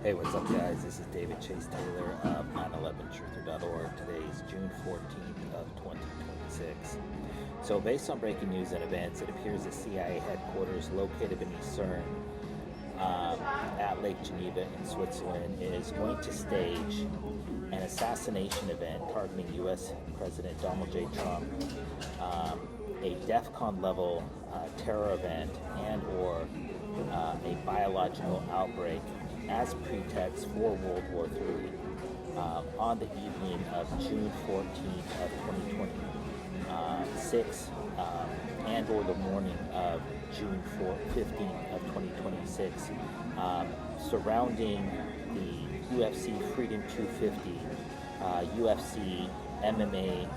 Hey, what's up, guys? This is David Chase Taylor of 911truther.org. Today is June 14th of 2026. So, based on breaking news and events, it appears the CIA headquarters located beneath CERN at Lake Geneva in Switzerland is going to stage an assassination event targeting U.S. President Donald J. Trump, a DEFCON level terror event, and or a biological outbreak as pretext for World War III on the evening of June 14th of 2026 and or the morning of June 15th of 2026 surrounding the UFC Freedom 250 UFC MMA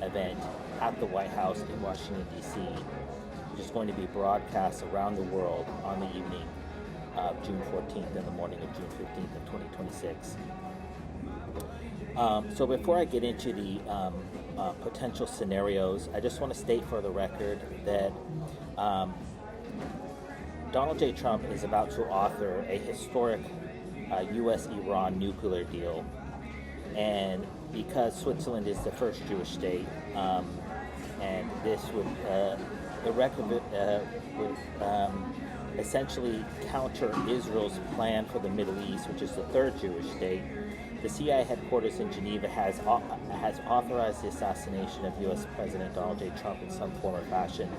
event at the White House in Washington, D.C., which is going to be broadcast around the world on the evening of June 14th and the morning of June 15th of 2026. So before I get into the potential scenarios, I just want to state for the record that Donald J. Trump is about to author a historic U.S.-Iran nuclear deal. And because Switzerland is the first Jewish state, and this would essentially counter Israel's plan for the Middle East, which is the third Jewish state, the CIA headquarters in Geneva has authorized the assassination of U.S. President Donald J. Trump in some form or fashion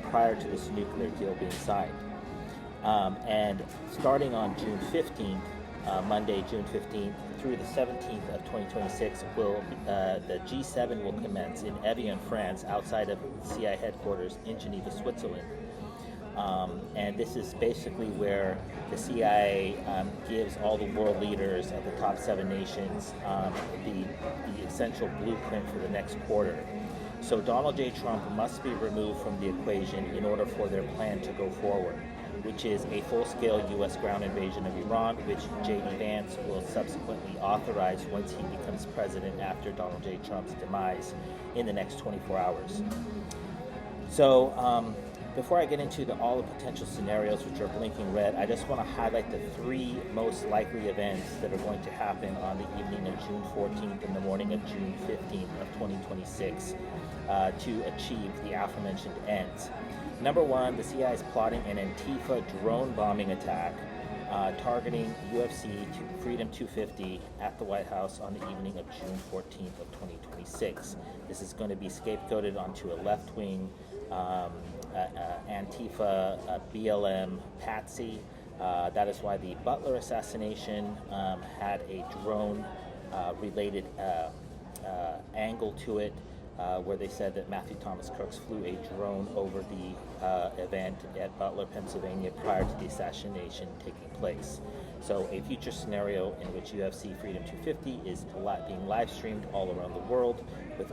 prior to this nuclear deal being signed. And starting on June 15th, Monday, June 15th, through the 17th of 2026, the G7 will commence in Evian, France, outside of CIA headquarters in Geneva, Switzerland. And this is basically where the CIA gives all the world leaders of the top 7 nations the essential blueprint for the next quarter. So Donald J. Trump must be removed from the equation in order for their plan to go forward, which is a full-scale U.S. ground invasion of Iran, which J.D. Vance will subsequently authorize once he becomes president after Donald J. Trump's demise in the next 24 hours. So before I get into all the potential scenarios, which are blinking red, I just want to highlight the 3 most likely events that are going to happen on the evening of June 14th and the morning of June 15th of 2026 to achieve the aforementioned ends. Number 1, the CIA is plotting an Antifa drone bombing attack targeting UFC Freedom 250 at the White House on the evening of June 14th of 2026. This is going to be scapegoated onto a left-wing Antifa BLM patsy. That is why the Butler assassination had a drone-related angle to it, where they said that Matthew Thomas Crooks flew a drone over the event at Butler, Pennsylvania prior to the assassination taking place. So a future scenario in which UFC Freedom 250 is being live streamed all around the world with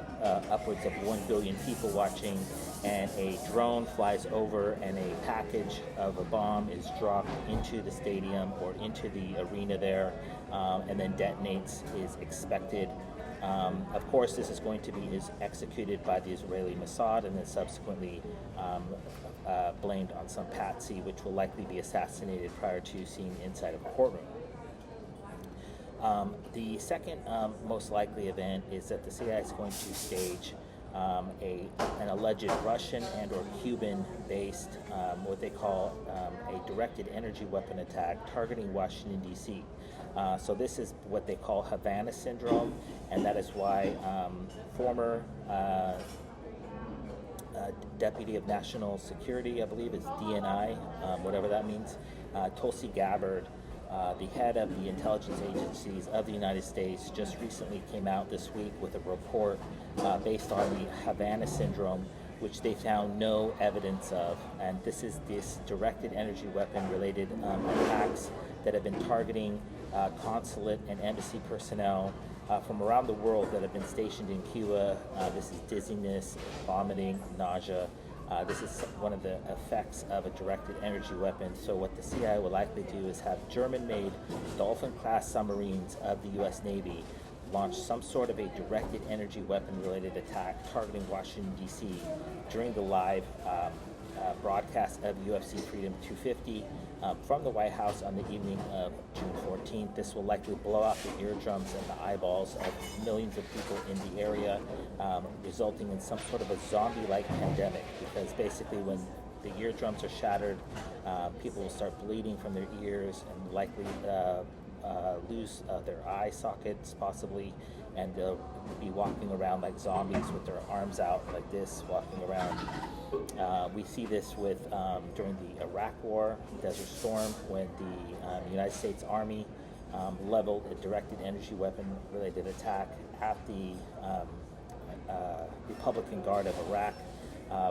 upwards of 1 billion people watching, and a drone flies over and a package of a bomb is dropped into the stadium or into the arena there and then detonates is expected. Of course, this is going to be executed by the Israeli Mossad and then subsequently blamed on some patsy, which will likely be assassinated prior to seen inside of a courtroom. The second most likely event is that the CIA is going to stage an alleged Russian and or Cuban-based, what they call a directed energy weapon attack targeting Washington, D.C. So this is what they call Havana syndrome, and that is why former Deputy of National Security, I believe it's DNI, whatever that means, Tulsi Gabbard, the head of the intelligence agencies of the United States, just recently came out this week with a report based on the Havana syndrome, which they found no evidence of. And this is this directed energy weapon related attacks that have been targeting consulate and embassy personnel from around the world that have been stationed in Cuba. This is dizziness, vomiting, nausea. This is one of the effects of a directed energy weapon. So what the CIA will likely do is have German-made Dolphin-class submarines of the U.S. Navy launch some sort of a directed energy weapon-related attack targeting Washington, D.C. during the live broadcast of UFC Freedom 250 from the White House on the evening of June 14th. This will likely blow out the eardrums and the eyeballs of millions of people in the area, resulting in some sort of a zombie-like pandemic, because basically when the eardrums are shattered, people will start bleeding from their ears and likely lose their eye sockets possibly, and they'll be walking around like zombies with their arms out like this, walking around. We see this with during the Iraq War, Desert Storm, when the United States Army leveled a directed energy weapon-related attack at the Republican Guard of Iraq,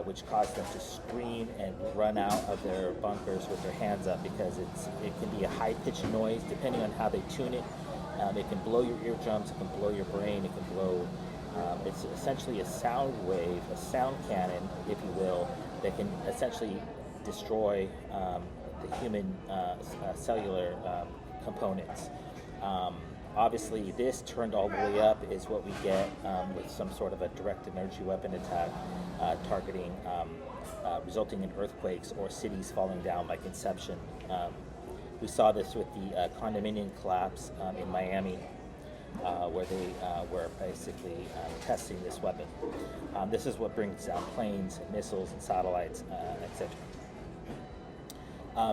which caused them to scream and run out of their bunkers with their hands up, because it can be a high-pitched noise depending on how they tune it. It can blow your eardrums, it can blow your brain, it can blow, it's essentially a sound wave, a sound cannon, if you will, that can essentially destroy the human cellular components. Obviously, this turned all the way up is what we get with some sort of a direct energy weapon attack targeting, resulting in earthquakes or cities falling down like Inception. We saw this with the condominium collapse in Miami, where they were basically testing this weapon. This is what brings down planes, missiles, and satellites, etc.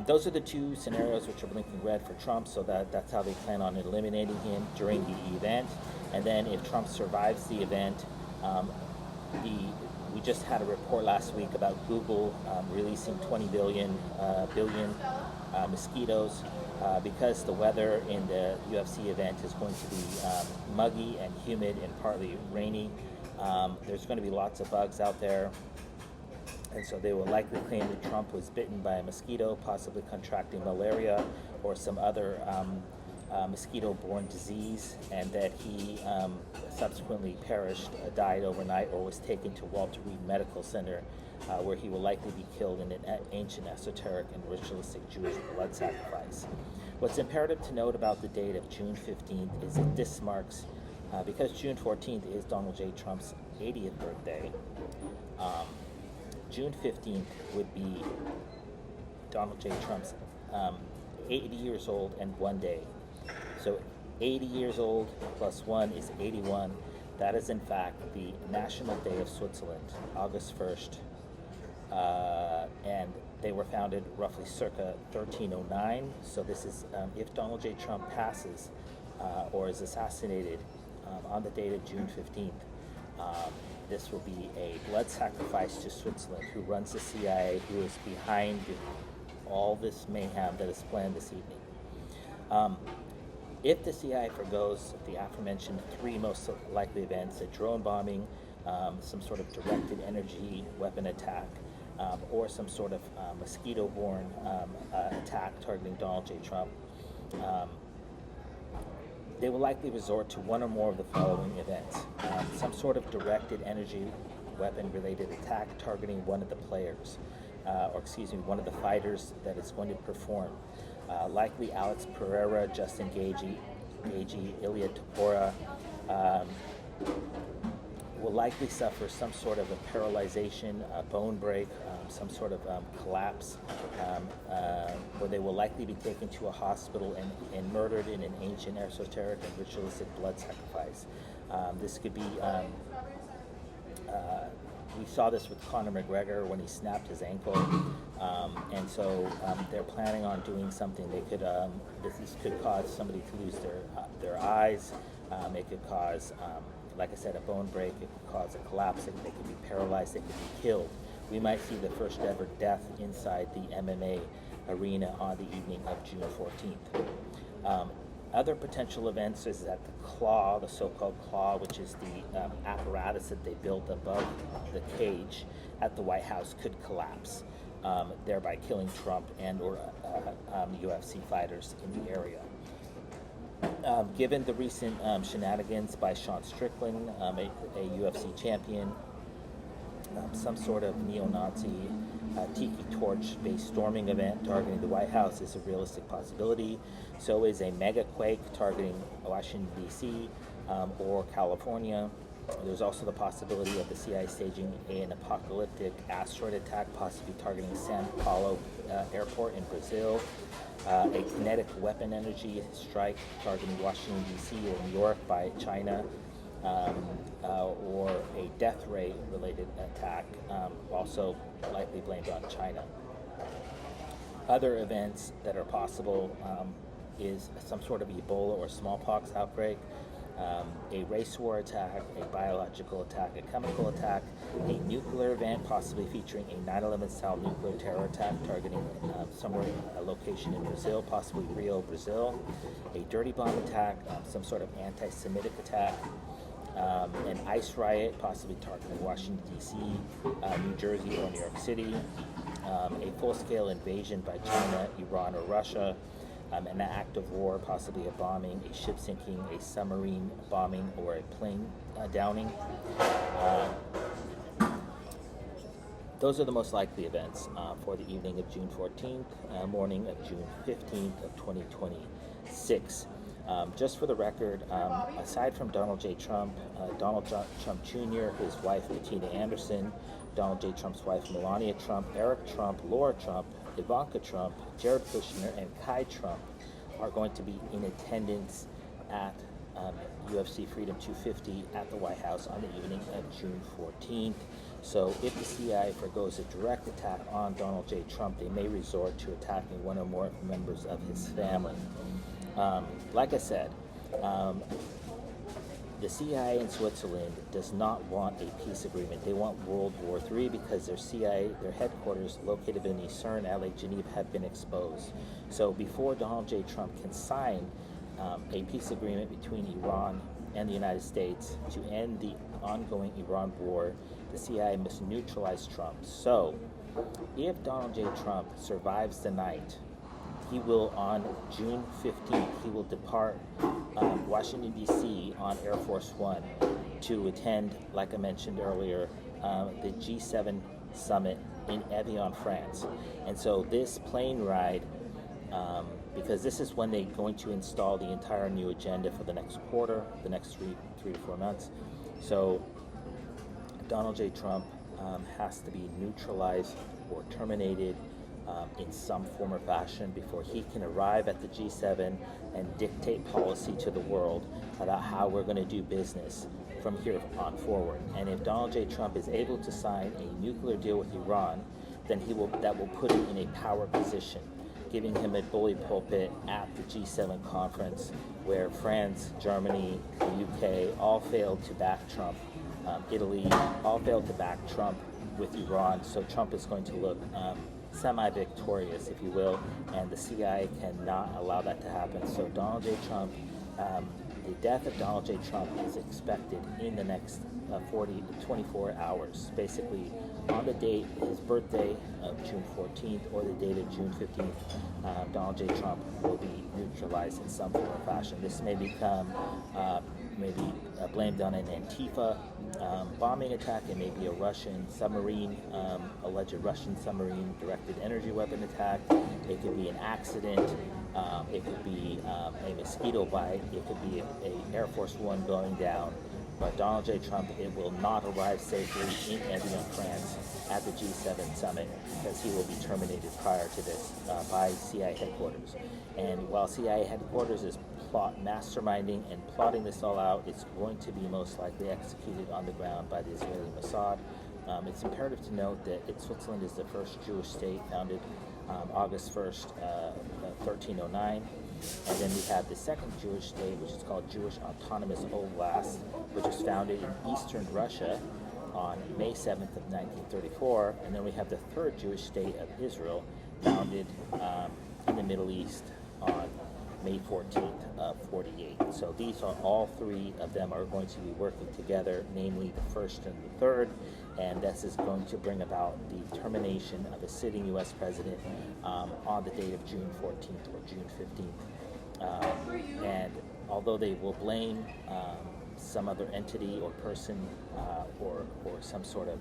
Those are the two scenarios which are blinking red for Trump, so that's how they plan on eliminating him during the event. And then if Trump survives the event, we just had a report last week about Google releasing 20 billion mosquitoes because the weather in the UFC event is going to be muggy and humid and partly rainy. There's going to be lots of bugs out there. And so they will likely claim that Trump was bitten by a mosquito, possibly contracting malaria or some other mosquito-borne disease, and that he subsequently perished, died overnight, or was taken to Walter Reed Medical Center, where he will likely be killed in an ancient, esoteric, and ritualistic Jewish blood sacrifice. What's imperative to note about the date of June 15th is that this marks, because June 14th is Donald J. Trump's 80th birthday, June 15th would be Donald J. Trump's 80 years old and 1 day. So 80 years old plus 1 is 81. That is in fact the National Day of Switzerland, August 1st. And they were founded roughly circa 1309. So this is, if Donald J. Trump passes or is assassinated on the date of June 15th, this will be a blood sacrifice to Switzerland, who runs the CIA, who is behind all this mayhem that is planned this evening. If the CIA forgoes the aforementioned three most likely events, a drone bombing, some sort of directed energy weapon attack, or some sort of mosquito-borne attack targeting Donald J. Trump, they will likely resort to one or more of the following events. Some sort of directed energy weapon-related attack targeting one of the players, one of the fighters that is going to perform. Likely Alex Pereira, Justin Gaethje, Ilia Topuria, will likely suffer some sort of a paralyzation, a bone break, some sort of collapse, where they will likely be taken to a hospital and murdered in an ancient, esoteric, and ritualistic blood sacrifice. This could be, we saw this with Conor McGregor when he snapped his ankle, and so they're planning on doing something. They could, this could cause somebody to lose their eyes. It could cause, like I said, a bone break. It could cause a collapse. They could be paralyzed. They could be killed. We might see the first ever death inside the MMA arena on the evening of June 14th. Other potential events is that the claw, the so-called claw, which is the apparatus that they built above the cage at the White House, could collapse, thereby killing Trump and or UFC fighters in the area. Given the recent shenanigans by Sean Strickland, a UFC champion, some sort of neo-Nazi tiki torch-based storming event targeting the White House is a realistic possibility. So is a mega quake targeting Washington, D.C. Or California. There's also the possibility of the CIA staging an apocalyptic asteroid attack, possibly targeting Sao Paulo airport in Brazil, a kinetic weapon energy strike targeting Washington, D.C. or New York by China, or a death ray related attack, also likely blamed on China. Other events that are possible is some sort of Ebola or smallpox outbreak, a race war attack, a biological attack, a chemical attack, a nuclear event possibly featuring a 9/11 style nuclear terror attack targeting somewhere, a location in Brazil, possibly Rio, Brazil, a dirty bomb attack, some sort of anti-Semitic attack, an ICE riot possibly targeting Washington, D.C., New Jersey, or New York City, a full-scale invasion by China, Iran, or Russia, an act of war, possibly a bombing, a ship sinking, a submarine bombing, or a plane downing. Those are the most likely events for the evening of June 14th, morning of June 15th of 2026. Just for the record, aside from Donald J. Trump, Donald Trump Jr., his wife Bettina Anderson, Donald J. Trump's wife Melania Trump, Eric Trump, Laura Trump, Ivanka Trump, Jared Kushner, and Kai Trump are going to be in attendance at UFC Freedom 250 at the White House on the evening of June 14th. So if the CIA forgoes a direct attack on Donald J. Trump, they may resort to attacking one or more members of his family. Like I said, the CIA in Switzerland does not want a peace agreement. They want World War III because their CIA, their headquarters located in CERN, LA, Geneva, have been exposed. So before Donald J. Trump can sign a peace agreement between Iran and the United States to end the ongoing Iran war, the CIA must neutralize Trump. So if Donald J. Trump survives the night, he will, on June 15th, he will depart Washington, D.C. on Air Force One to attend, like I mentioned earlier, the G7 summit in Evian, France. And so this plane ride, because this is when they're going to install the entire new agenda for the next quarter, the next three to 4 months. So Donald J. Trump has to be neutralized or terminated in some form or fashion before he can arrive at the G7 and dictate policy to the world about how we're going to do business from here on forward. And if Donald J. Trump is able to sign a nuclear deal with Iran, then that will put him in a power position, giving him a bully pulpit at the G7 conference, where France, Germany, the UK all failed to back Trump. Italy all failed to back Trump with Iran. So Trump is going to look semi-victorious, if you will, and the CIA cannot allow that to happen. So Donald J. Trump, the death of Donald J. Trump is expected in the next 40 to 24 hours, basically on the date, his birthday of June 14th or the date of June 15th, Donald J. Trump will be neutralized in some form or fashion. This may become blamed on an Antifa bombing attack. It may be a Russian submarine, alleged Russian submarine directed energy weapon attack. It could be an accident. It could be a mosquito bite. It could be a Air Force One going down. But Donald J. Trump, it will not arrive safely in Evian, France at the G7 summit, because he will be terminated prior to this by CIA headquarters. And while CIA headquarters is masterminding and plotting this all out, it's going to be most likely executed on the ground by the Israeli Mossad. It's imperative to note that Switzerland is the first Jewish state, founded August 1st, 1309. And then we have the second Jewish state, which is called Jewish Autonomous Oblast, which was founded in eastern Russia on May 7th of 1934. And then we have the third Jewish state of Israel, founded in the Middle East on May 14th of 48. So these are all three of them are going to be working together, namely the first and the third, and this is going to bring about the termination of a sitting U.S. president on the date of June 14th or June 15th. And although they will blame some other entity or person or some sort of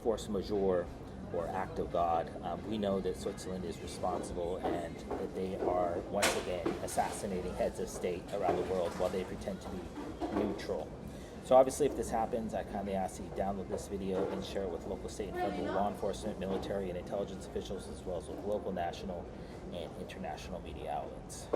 force majeure or act of God, we know that Switzerland is responsible and that they are once again assassinating heads of state around the world while they pretend to be neutral. So obviously, if this happens, I kindly ask that you download this video and share it with local, state, and federal law enforcement, military, and intelligence officials, as well as with local, national, and international media outlets.